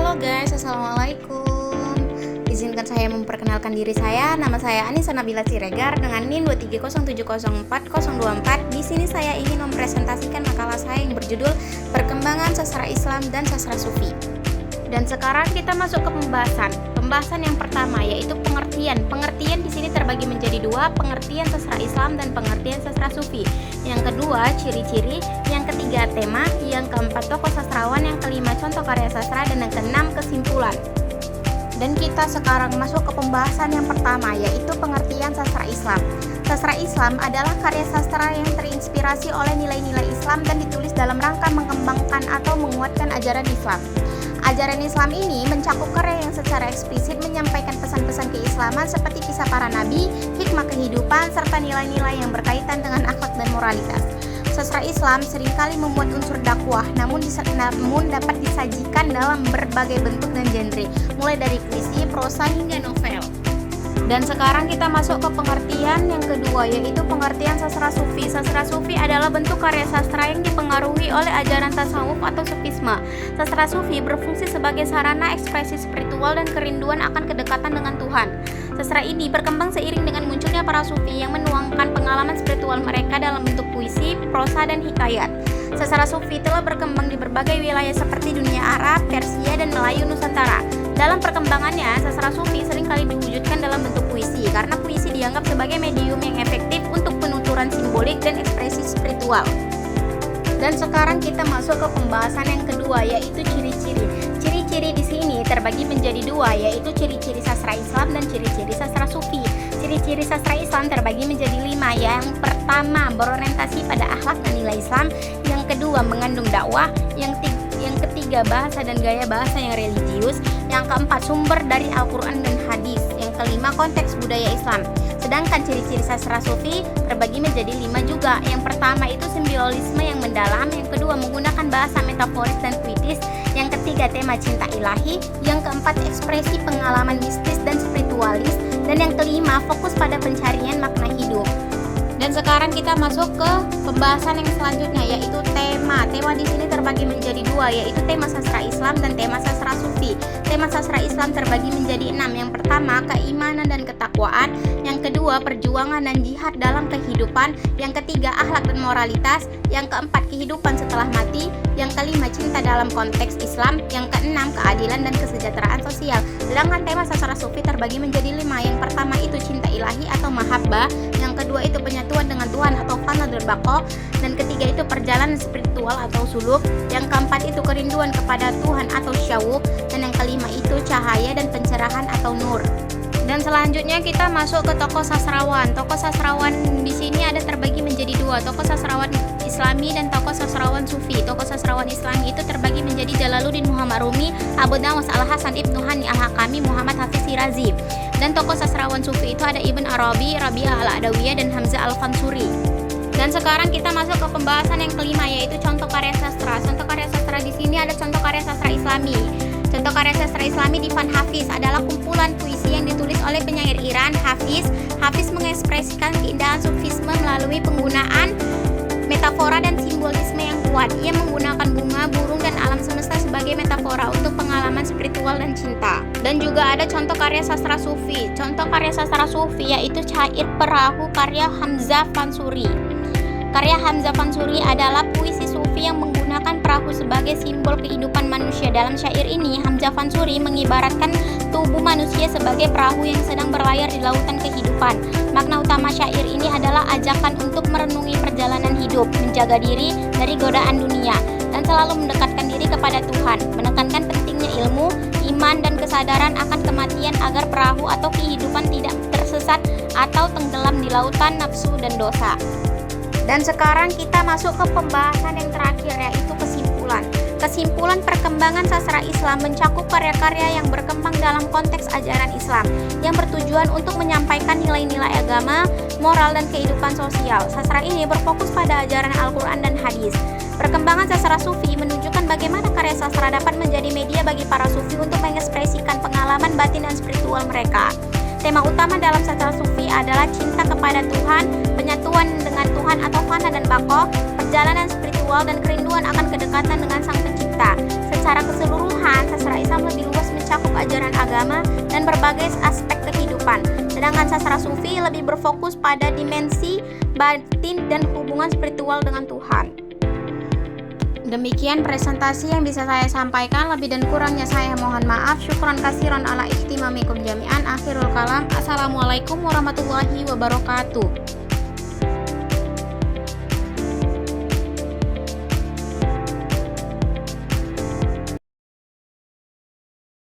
Halo guys, assalamualaikum. Izinkan saya memperkenalkan diri saya. Nama saya Anissa Nabila Siregar dengan NIM 230704024. Di sini saya ingin mempresentasikan makalah saya yang berjudul Perkembangan Sastra Islam dan Sastra Sufi. Dan sekarang kita masuk ke pembahasan yang pertama, yaitu pengertian. Pengertian di sini terbagi menjadi dua, pengertian sastra Islam dan pengertian sastra Sufi. Yang kedua, ciri-ciri. Yang ketiga, tema. Yang keempat, tokoh sastrawan. Yang kelima, contoh karya sastra. Dan yang keenam, kesimpulan. Dan kita sekarang masuk ke pembahasan yang pertama, yaitu pengertian sastra Islam. Sastra Islam adalah karya sastra yang terinspirasi oleh nilai-nilai Islam dan ditulis dalam rangka mengembangkan atau menguatkan ajaran Islam. Ajaran Islam ini mencakup karya yang secara eksplisit menyampaikan pesan-pesan keislaman seperti kisah para nabi, hikmah kehidupan, serta nilai-nilai yang berkaitan dengan akhlak dan moralitas. Sastra Islam seringkali memuat unsur dakwah, namun dapat disajikan dalam berbagai bentuk dan genre, mulai dari puisi, prosa, hingga novel. Dan sekarang kita masuk ke pengertian yang kedua, yaitu pengertian sastra Sufi. Sastra Sufi adalah bentuk karya sastra yang dipengaruhi oleh ajaran tasawuf atau sufisme. Sastra Sufi berfungsi sebagai sarana ekspresi spiritual dan kerinduan akan kedekatan dengan Tuhan. Sastra ini berkembang seiring dengan munculnya para Sufi yang menuangkan pengalaman spiritual mereka dalam bentuk puisi, prosa, dan hikayat. Sastra Sufi telah berkembang di berbagai wilayah seperti dunia Arab, Persia, dan Melayu Nusantara. Dalam perkembangannya, sastra Sufi seringkali diwujudkan dalam bentuk puisi, karena puisi dianggap sebagai medium yang efektif untuk penuturan simbolik dan ekspresi spiritual. Dan sekarang kita masuk ke pembahasan yang kedua, yaitu ciri-ciri. Ciri-ciri di sini terbagi menjadi dua, yaitu ciri-ciri sastra Islam dan ciri-ciri sastra Sufi. Ciri-ciri sastra Islam terbagi menjadi 5. Yang pertama, berorientasi pada akhlak dan nilai Islam. Yang kedua, mengandung dakwah. Yang ketiga, bahasa dan gaya bahasa yang religius. Yang keempat, sumber dari Al-Quran dan hadis. Yang kelima, konteks budaya Islam. Sedangkan ciri-ciri sastra Sufi terbagi menjadi 5 juga. Yang pertama itu simbolisme yang mendalam. Yang kedua, menggunakan bahasa metaforis dan puitis. Yang ketiga, tema cinta ilahi. Yang keempat, ekspresi pengalaman mistis dan spiritualis. Dan yang kelima, fokus pada pencarian makna hidup. Dan sekarang kita masuk ke pembahasan yang selanjutnya, yaitu tema. Tema di sini terbagi menjadi 2, yaitu tema sastra Islam dan tema sastra Sufi. Tema sastra Islam terbagi menjadi 6. Yang pertama, keimanan dan ketakwaan. Yang kedua, perjuangan dan jihad dalam kehidupan. Yang ketiga, akhlak dan moralitas. Yang keempat, kehidupan setelah mati. Yang kelima, cinta dalam konteks Islam. Yang keenam, keadilan dan kesejahteraan sosial. Sedangkan tema sastra Sufi terbagi menjadi 5. Yang pertama itu cinta ilahi atau mahabbah. Yang kedua itu penyatuan dengan Tuhan atau fanadul baqo. Dan ketiga itu perjalanan spiritual atau suluk. Yang keempat itu kerinduan kepada Tuhan atau syawuk. Dan yang kelima itu cahaya dan pencerahan atau nur. Dan selanjutnya kita masuk ke tokoh sastrawan. Tokoh sastrawan di sini ada terbagi menjadi 2, tokoh sastrawan Islami dan tokoh sastrawan Sufi. Tokoh sastrawan Islami itu terbagi menjadi Jalaluddin Muhammad Rumi, Abu Nawas Al-Hasan Ibnu Hani Al-Hakami, Muhammad Hafiz Shirazi. Dan tokoh sastrawan Sufi itu ada Ibn Arabi, Rabi'ah Al-Adawiyah, dan Hamzah Al-Fansuri. Dan sekarang kita masuk ke pembahasan yang kelima, yaitu contoh karya sastra. Contoh karya sastra di sini ada contoh karya sastra Islami. Contoh karya sastra Islami Divan Hafiz adalah kumpulan puisi yang ditulis oleh penyair Iran, Hafiz. Hafiz mengekspresikan keindahan sufisme melalui penggunaan metafora dan simbolisme yang kuat. Ia menggunakan bunga, burung, dan alam semesta sebagai metafora untuk pengalaman spiritual dan cinta. Dan juga ada contoh karya sastra Sufi. Contoh karya sastra Sufi yaitu Syair Perahu karya Hamzah Fansuri. Karya Hamzah Fansuri adalah puisi Sufi yang menggunakan perahu sebagai simbol kehidupan manusia. Dalam syair ini, Hamzah Fansuri mengibaratkan tubuh manusia sebagai perahu yang sedang berlayar di lautan kehidupan. Makna utama syair ini adalah ajakan untuk merenungi perjalanan hidup, menjaga diri dari godaan dunia, dan selalu mendekatkan diri kepada Tuhan, menekankan pentingnya ilmu, iman, dan kesadaran akan kematian agar perahu atau kehidupan tidak tersesat atau tenggelam di lautan nafsu dan dosa. Dan sekarang kita masuk ke pembahasan yang terakhir, yaitu kesimpulan. Kesimpulan perkembangan sastra Islam mencakup karya-karya yang berkembang dalam konteks ajaran Islam yang bertujuan untuk menyampaikan nilai-nilai agama, moral, dan kehidupan sosial. Sastra ini berfokus pada ajaran Al-Quran dan hadis. Perkembangan sastra Sufi menunjukkan bagaimana karya sastra dapat menjadi media bagi para Sufi untuk mengekspresikan pengalaman batin dan spiritual mereka. Tema utama dalam sastra Sufi adalah cinta kepada Tuhan, penyatuan dengan Tuhan atau fana dan baqo, perjalanan spiritual, dan kerinduan akan kedekatan dengan Sang Pencipta. Secara keseluruhan, sastra Islam lebih berbagai aspek kehidupan. Sedangkan sastra sufi lebih berfokus pada dimensi batin dan hubungan spiritual dengan Tuhan. Demikian presentasi yang bisa saya sampaikan, lebih dan kurangnya saya mohon maaf. Syukran kasiron ala ihtimamikum jami'an. Akhirul kalam. Assalamualaikum warahmatullahi wabarakatuh.